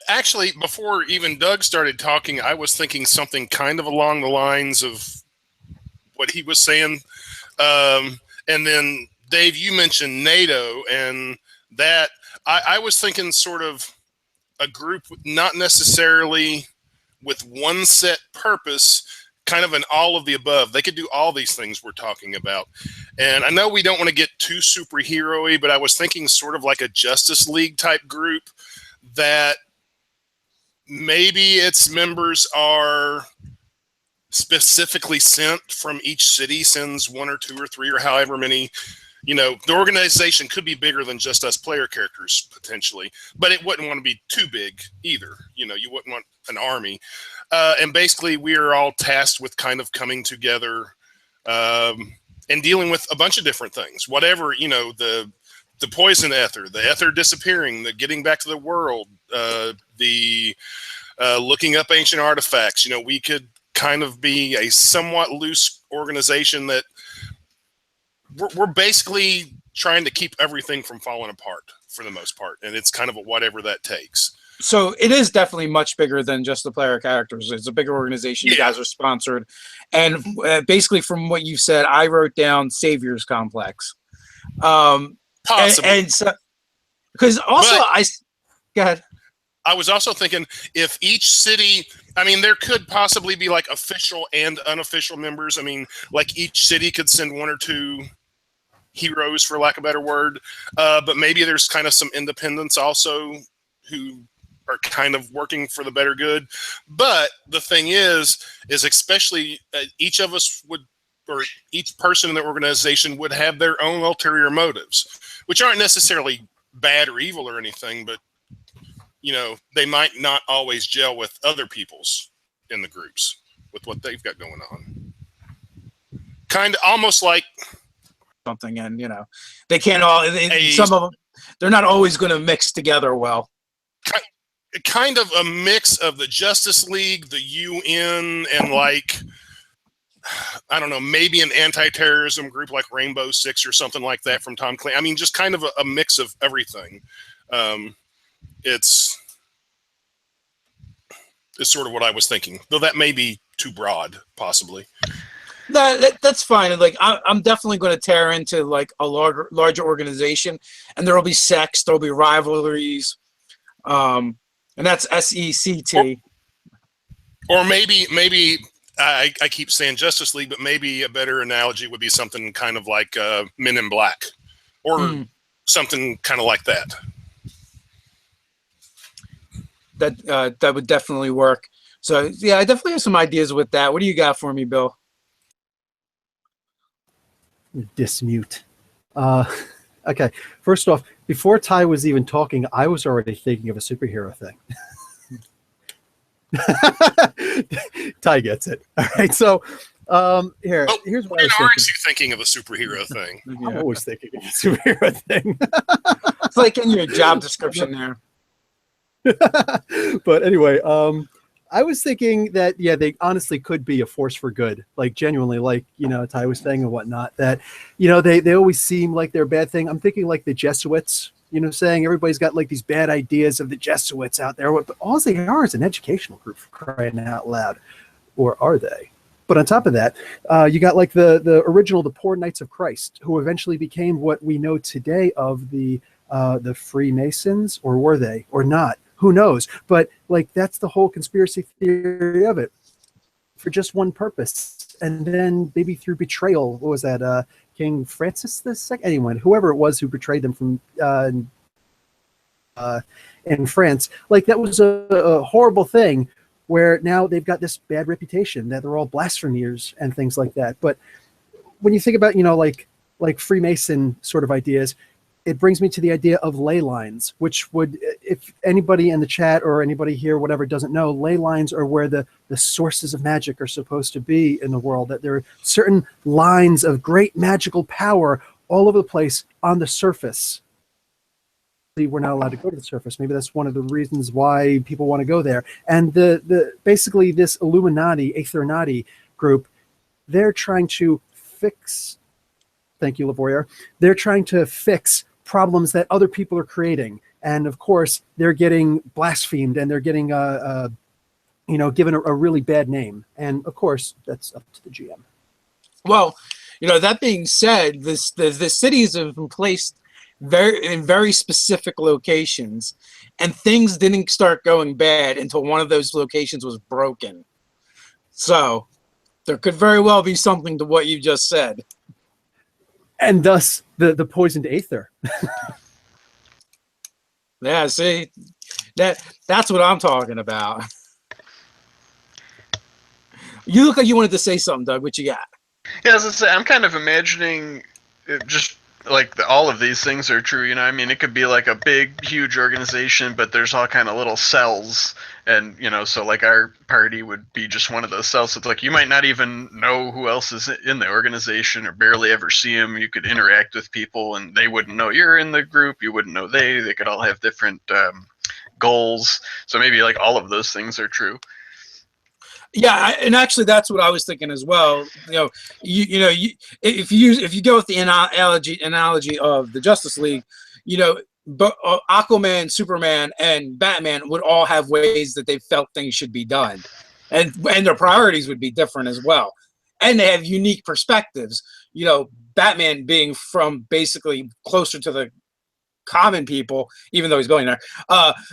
Speaker 5: Actually, before even Doug started talking, I was thinking something kind of along the lines of what he was saying. And then, Dave, you mentioned NATO, and that I was thinking sort of a group not necessarily with one set purpose, kind of an all of the above. They could do all these things we're talking about. And I know we don't want to get too superhero-y, but I was thinking sort of like a Justice League type group that maybe its members are specifically sent from each city, sends 1 or 2 or 3 or however many. The organization could be bigger than just us player characters, potentially, but it wouldn't want to be too big either. You wouldn't want an army. And basically, we are all tasked with kind of coming together and dealing with a bunch of different things. Whatever, the poison ether, the ether disappearing, the getting back to the world, the looking up ancient artifacts. We could kind of be a somewhat loose organization that we're basically trying to keep everything from falling apart for the most part. And it's kind of whatever that takes.
Speaker 1: So it is definitely much bigger than just the player characters. It's a bigger organization. Yeah. You guys are sponsored. And basically from what you said, I wrote down Savior's Complex.
Speaker 5: Possibly.
Speaker 1: And so, because also go ahead.
Speaker 5: I was also thinking if each city, there could possibly be like official and unofficial members. Like each city could send 1 or 2 heroes, for lack of a better word. But maybe there's kind of some independents also who are kind of working for the better good. But the thing is especially each of us would, or each person in the organization would have their own ulterior motives, which aren't necessarily bad or evil or anything, but they might not always gel with other people's in the groups with what they've got going on. Kind of almost like
Speaker 1: something, and they can't all. Some of them, they're not always going to mix together well.
Speaker 5: Kind of a mix of the Justice League, the UN, and like I don't know, maybe an anti-terrorism group like Rainbow Six or something like that from Tom Clancy. Just kind of a mix of everything. It's sort of what I was thinking, though that may be too broad, possibly.
Speaker 1: That's fine. Like I'm definitely going to tear into like a larger organization, and there will be sects, there will be rivalries, and that's SECT.
Speaker 5: Or maybe I keep saying Justice League, but maybe a better analogy would be something kind of like Men in Black, or something kind of like that.
Speaker 1: That would definitely work. So yeah, I definitely have some ideas with that. What do you got for me, Bill?
Speaker 6: Dismute. Okay, first off, before Ty was even talking, I was already thinking of a superhero thing. Ty gets it. All right, so here's what I was
Speaker 5: When aren't
Speaker 6: thinking.
Speaker 5: you thinking of a superhero thing?
Speaker 6: I'm always thinking of a superhero thing.
Speaker 1: It's like in your job description there.
Speaker 6: But anyway, I was thinking that, yeah, they honestly could be a force for good, like genuinely, like, you know, Ty was saying and whatnot, that, you know, they always seem like they're a bad thing. I'm thinking like the Jesuits, you know, saying everybody's got like these bad ideas of the Jesuits out there, but all they are is an educational group, for crying out loud. Or are they? But on top of that, you got like the original, the Poor Knights of Christ, who eventually became what we know today of the Freemasons, or were they, or not? Who knows? But like that's the whole conspiracy theory of it, for just one purpose, and then maybe through betrayal. What was that? King Francis II? Anyone, whoever it was who betrayed them from in France. Like that was a horrible thing. Where now they've got this bad reputation that they're all blasphemers and things like that. But when you think about, you know, like Freemason sort of ideas, it brings me to the idea of ley lines, which would, if anybody in the chat or anybody here, whatever, doesn't know, ley lines are where the sources of magic are supposed to be in the world, that there are certain lines of great magical power all over the place on the surface. We're not allowed to go to the surface. Maybe that's one of the reasons why people want to go there. And the basically this Illuminati, Etherna group, they're trying to fix. Thank you, Lavoyer. They're trying to fix problems that other people are creating, and of course, they're getting blasphemed and they're getting you know, given a really bad name. And of course, that's up to the GM.
Speaker 1: Well, you know, that being said, the cities have been placed in very specific locations, and things didn't start going bad until one of those locations was broken. So there could very well be something to what you just said.
Speaker 6: And thus the poisoned aether.
Speaker 1: Yeah, see, that's what I'm talking about. You look like you wanted to say something, Doug. What you got?
Speaker 3: Yeah, as I say, I'm kind of imagining it just like all of these things are true, you know. I mean, it could be like a big, huge organization, but there's all kind of little cells, and you know, so like our party would be just one of those cells. So it's like you might not even know who else is in the organization, or barely ever see them. You could interact with people, and they wouldn't know you're in the group. You wouldn't know they could all have different goals. So maybe like all of those things are true.
Speaker 1: Yeah, and actually, that's what I was thinking as well. You know, if you go with the analogy of the Justice League, you know, but Aquaman, Superman, and Batman would all have ways that they felt things should be done, and their priorities would be different as well, and they have unique perspectives. You know, Batman being from basically closer to the common people, even though he's going there,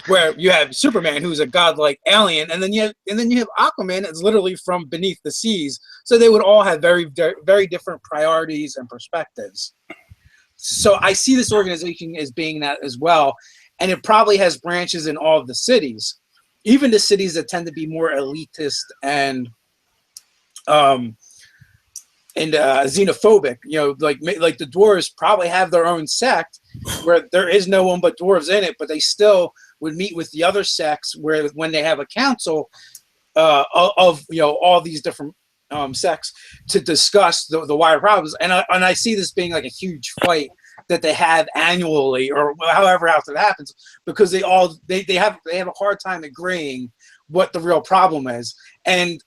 Speaker 1: where you have Superman, who's a godlike alien, and then you have Aquaman, that's literally from beneath the seas. So they would all have very, very different priorities and perspectives. So I see this organization as being that as well, and it probably has branches in all of the cities, even the cities that tend to be more elitist and xenophobic. You know, like the dwarves probably have their own sect where there is no one but dwarves in it, but they still would meet with the other sects where when they have a council of you know, all these different sects to discuss the wider problems. And I see this being like a huge fight that they have annually, or however else it happens, because they have a hard time agreeing what the real problem is. And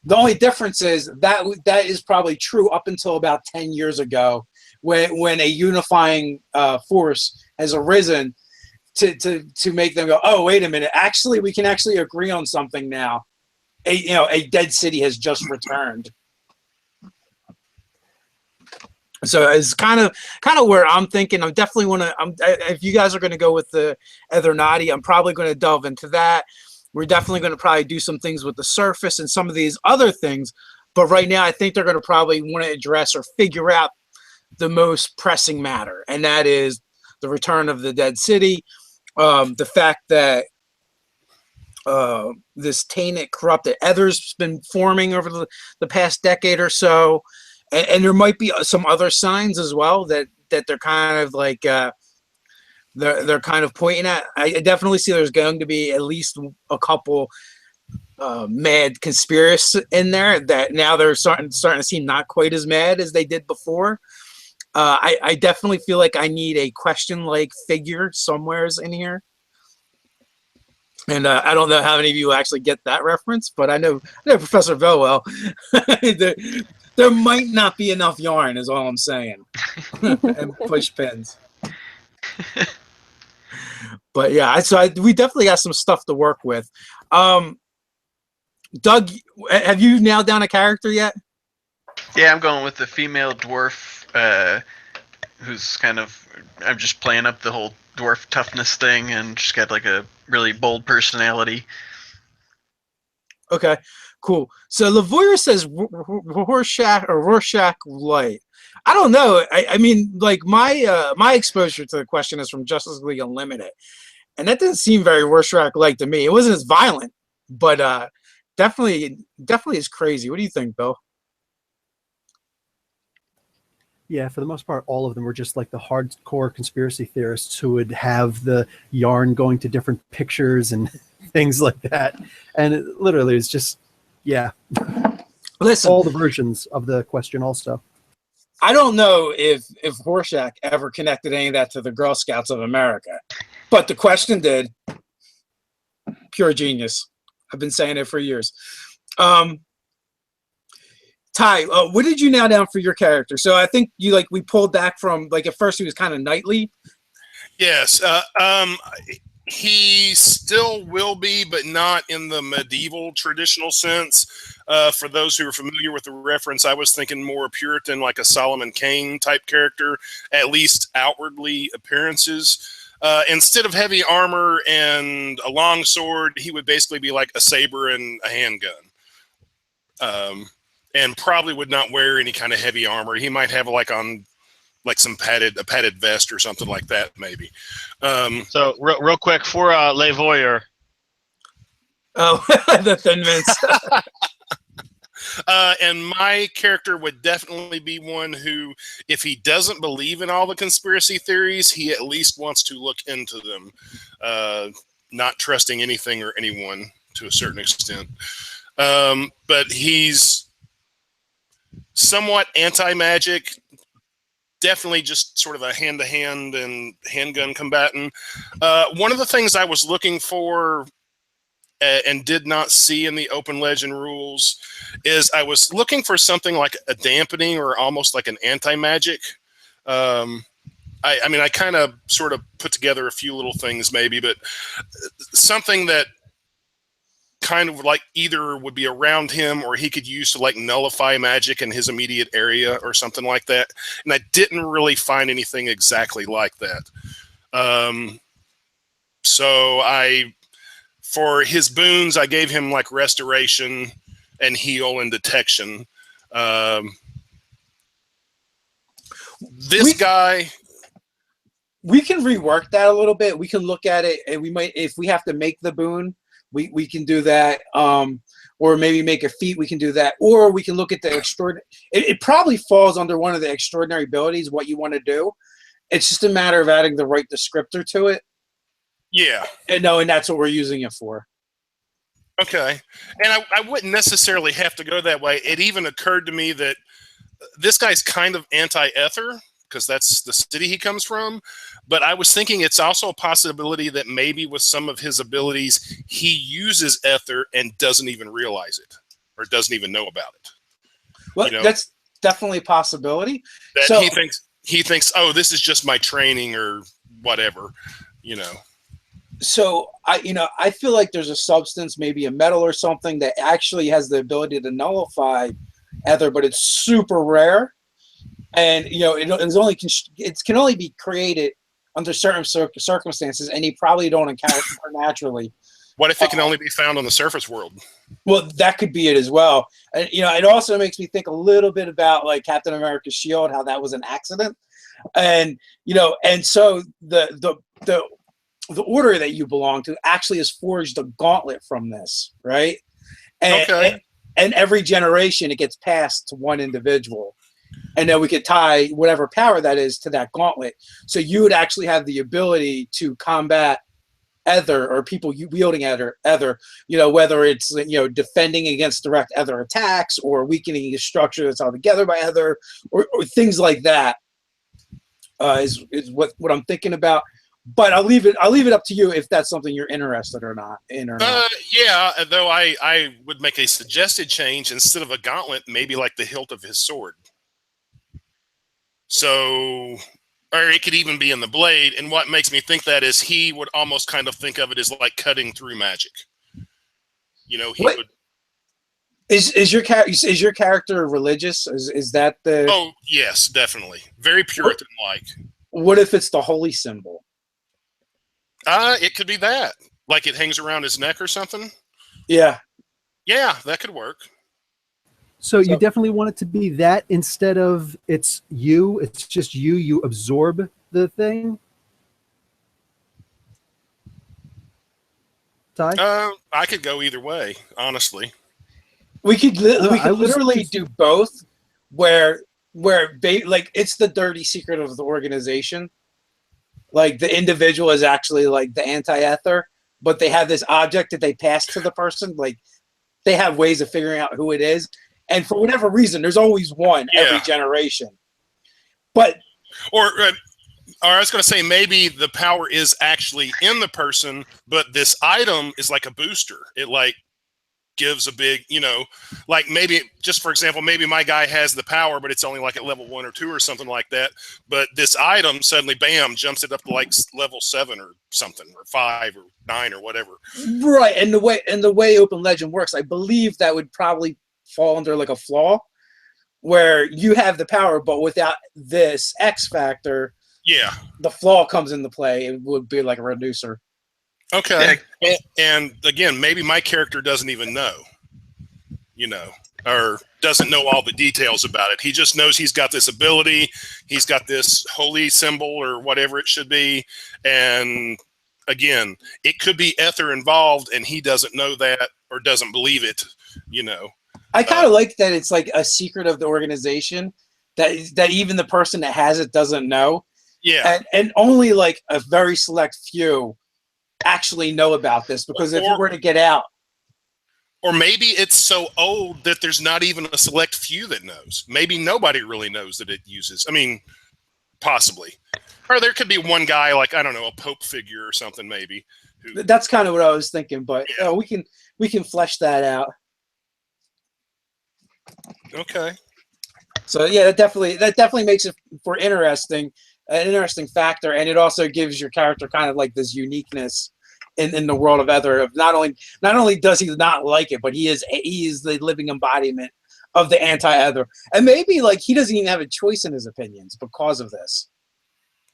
Speaker 1: the only difference is that is probably true up until about 10 years ago, when a unifying force has arisen to make them go, oh, wait a minute, actually, we can actually agree on something now. A dead city has just returned. So it's kind of where I'm thinking. I definitely want to. If you guys are going to go with the Etherna, I'm probably going to delve into that. We're definitely going to probably do some things with the surface and some of these other things. But right now, I think they're going to probably want to address or figure out the most pressing matter, and that is the return of the dead city, the fact that this tainted, corrupted Ether's been forming over the past decade or so, and there might be some other signs as well that that they're kind of like they're kind of pointing at. I definitely see there's going to be at least a couple mad conspiracists in there that now they're starting to seem not quite as mad as they did before. I definitely feel like I need a question-like figure somewheres in here. And I don't know how many of you actually get that reference, but I know Professor Vowell. there might not be enough yarn, is all I'm saying. And push pins. But yeah, we definitely got some stuff to work with. Doug, have you nailed down a character yet?
Speaker 3: Yeah, I'm going with the female dwarf, who's kind of, I'm just playing up the whole dwarf toughness thing, and she's got like a really bold personality.
Speaker 1: Okay, cool. So Lavoyer says Rorschach Light. I don't know. I mean, like my exposure to the question is from Justice League Unlimited, and that didn't seem very Rorschach-like to me. It wasn't as violent, but definitely is crazy. What do you think, Bill?
Speaker 6: Yeah, for the most part, all of them were just like the hardcore conspiracy theorists who would have the yarn going to different pictures and things like that. And it literally is just, yeah.
Speaker 1: Listen,
Speaker 6: all the versions of the question also.
Speaker 1: I don't know if Rorschach ever connected any of that to the Girl Scouts of America, but the question did. Pure genius. I've been saying it for years. Ty, what did you nail down for your character? So I think we pulled back from at first he was kind of knightly.
Speaker 5: Yes, he still will be, but not in the medieval traditional sense. For those who are familiar with the reference, I was thinking more Puritan, like a Solomon Kane type character, at least outwardly appearances. Instead of heavy armor and a long sword, he would basically be like a saber and a handgun. And probably would not wear any kind of heavy armor. He might have some padded vest or something like that, maybe.
Speaker 2: So real quick for Le Voyeur.
Speaker 1: Oh, the Thin Mints.
Speaker 5: And my character would definitely be one who, if he doesn't believe in all the conspiracy theories, he at least wants to look into them, not trusting anything or anyone to a certain extent. But he's somewhat anti-magic, definitely just sort of a hand-to-hand and handgun combatant. One of the things I was looking for and did not see in the Open Legend rules is I was looking for something like a dampening or almost like an anti-magic. I mean, I kind of sort of put together a few little things maybe, but something that kind of like either would be around him or he could use to nullify magic in his immediate area or something like that. And I didn't really find anything exactly like that. So for his boons, I gave him restoration and heal and detection. This guy,
Speaker 1: we can rework that a little bit. We can look at it, and we might, if we have to make the boon, we can do that, or maybe make a feat. We can do that, or we can look at the extraordinary. It probably falls under one of the extraordinary abilities. What you want to do, it's just a matter of adding the right descriptor to it.
Speaker 5: Yeah,
Speaker 1: and that's what we're using it for.
Speaker 5: Okay, and I wouldn't necessarily have to go that way. It even occurred to me that this guy's kind of anti-Ether, because that's the city he comes from. But I was thinking it's also a possibility that maybe with some of his abilities, he uses Ether and doesn't even realize it or doesn't even know about it.
Speaker 1: Well, that's definitely a possibility.
Speaker 5: That he thinks, oh, this is just my training or whatever,
Speaker 1: So I feel like there's a substance, maybe a metal or something, that actually has the ability to nullify Ether, but it's super rare. And it can only be created under certain circumstances, and you probably don't encounter naturally.
Speaker 5: What if it can only be found on the surface world?
Speaker 1: Well, that could be it as well. And it also makes me think a little bit about Captain America's shield, how that was an accident, and so the order that you belong to actually has forged a gauntlet from this, right? And,
Speaker 5: okay.
Speaker 1: And every generation it gets passed to one individual. and then we could tie whatever power that is to that gauntlet. So you would actually have the ability to combat Ether or people wielding Ether, whether it's defending against direct Ether attacks or weakening a structure that's held together by Ether or things like that. Is what I'm thinking about. But I'll leave it up to you if that's something you're interested or not in or not.
Speaker 5: Yeah, though I would make a suggested change. Instead of a gauntlet, maybe like the hilt of his sword. So, or it could even be in the blade. And what makes me think that is he would almost kind of think of it as like cutting through magic. He would.
Speaker 1: Is your character religious? Is that the?
Speaker 5: Oh yes, definitely. Very Puritan-like.
Speaker 1: What if it's the holy symbol?
Speaker 5: It could be that. Like it hangs around his neck or something?
Speaker 1: Yeah.
Speaker 5: Yeah, that could work.
Speaker 6: So you definitely want it to be that instead of it's just you absorb the thing? Ty?
Speaker 5: I could go either way, honestly.
Speaker 1: We could literally do both where it's the dirty secret of the organization. Like the individual is actually like the anti-ether, but they have this object that they pass to the person. Like they have ways of figuring out who it is. And for whatever reason, there's always one every generation. But
Speaker 5: or I was going to say maybe the power is actually in the person, but this item is like a booster. It like gives a big, like maybe just for example, maybe my guy has the power, but it's only like at level 1 or 2 or something like that. But this item suddenly, bam, jumps it up to like level 7 or something, or 5 or 9 or whatever. Right,
Speaker 1: and the way Open Legend works, I believe that would probably fall under like a flaw, where you have the power, but without this X factor, the flaw comes into play. It would be like a reducer.
Speaker 5: Okay. And again, maybe my character doesn't even know, or doesn't know all the details about it. He just knows he's got this ability. He's got this holy symbol or whatever it should be. And again, it could be Ether involved and he doesn't know that or doesn't believe it,
Speaker 1: I kind of like that it's like a secret of the organization that even the person that has it doesn't know.
Speaker 5: Yeah.
Speaker 1: And only like a very select few actually know about this, because if it were to get out,
Speaker 5: or maybe it's so old that there's not even a select few that knows. Maybe nobody really knows that it uses. I mean, possibly. Or there could be one guy, like, I don't know, a pope figure or something, maybe.
Speaker 1: That's kind of what I was thinking, but we can flesh that out.
Speaker 5: Okay.
Speaker 1: So yeah, that definitely makes it for an interesting factor, and it also gives your character kind of like this uniqueness in the world of Ether. Of not only does he not like it, but he is the living embodiment of the anti-Ether, and maybe like he doesn't even have a choice in his opinions because of this.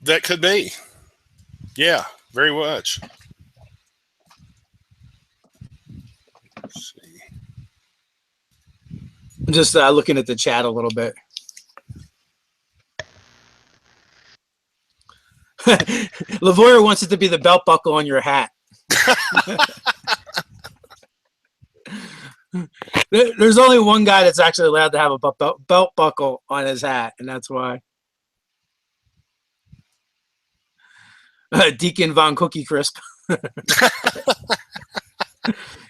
Speaker 5: That could be. Yeah, very much. Let's see.
Speaker 1: I'm just looking at the chat a little bit. Lavoyer wants it to be the belt buckle on your hat. There's only one guy that's actually allowed to have a belt buckle on his hat, and that's why. Deacon Von Cookie Crisp.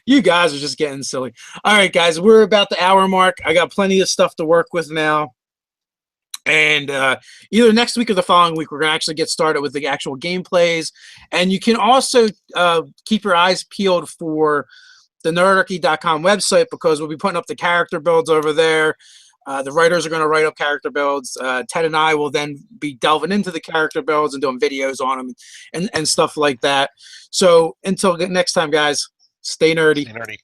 Speaker 1: You guys are just getting silly. All right, guys, we're about the hour mark. I got plenty of stuff to work with now. And either next week or the following week, we're going to actually get started with the actual gameplays. And you can also keep your eyes peeled for the nerdarchy.com website, because we'll be putting up the character builds over there. The writers are going to write up character builds. Ted and I will then be delving into the character builds and doing videos on them and stuff like that. So until next time, guys, stay nerdy.
Speaker 2: Stay nerdy.